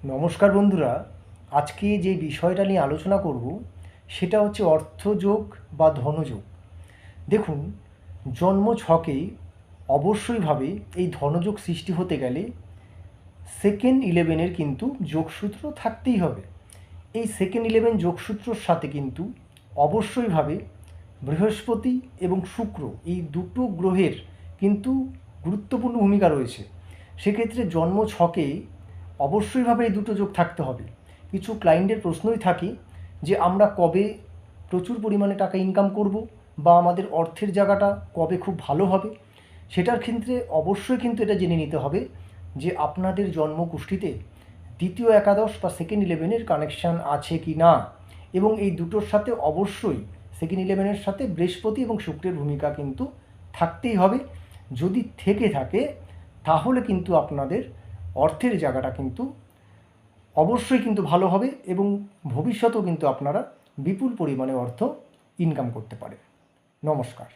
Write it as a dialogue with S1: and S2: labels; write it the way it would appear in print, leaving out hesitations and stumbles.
S1: নমস্কার বন্ধুরা, আজকে যে বিষয়টা নিয়ে আলোচনা করব সেটা হচ্ছে অর্থযোগ বা ধনযোগ। দেখুন, জন্ম ছকেই অবশ্যইভাবে এই ধনযোগ সৃষ্টি হতে গেলে সেকেন্ড ইলেভেনের কিন্তু যোগসূত্র থাকতেই হবে। এই সেকেন্ড ইলেভেন যোগসূত্রর সাথে কিন্তু অবশ্যইভাবে বৃহস্পতি এবং শুক্র এই দুটো গ্রহের কিন্তু গুরুত্বপূর্ণ ভূমিকা রয়েছে। সেক্ষেত্রে জন্ম ছকে অবশ্যইভাবে এই দুটো যোগ থাকতে হবে। কিছু ক্লায়েন্টের প্রশ্নই থাকে যে আমরা কবে প্রচুর পরিমাণে টাকা ইনকাম করব বা আমাদের অর্থের জায়গাটা কবে খুব ভালো হবে। সেটার ক্ষেত্রে অবশ্যই কিন্তু এটা জেনে নিতে হবে যে আপনাদের জন্মকুষ্ঠিতে দ্বিতীয় একাদশ বা সেকেন্ড ইলেভেনের কানেকশান আছে কি না, এবং এই দুটোর সাথে অবশ্যই সেকেন্ড ইলেভেনের সাথে বৃহস্পতি এবং শুক্রের ভূমিকা কিন্তু থাকতেই হবে। যদি থেকে থাকে তাহলে কিন্তু আপনাদের অর্থের জায়গাটা কিন্তু অবশ্যই কিন্তু ভালো হবে এবং ভবিষ্যতেও কিন্তু আপনারা বিপুল পরিমাণে অর্থ ইনকাম করতে পারেন। নমস্কার।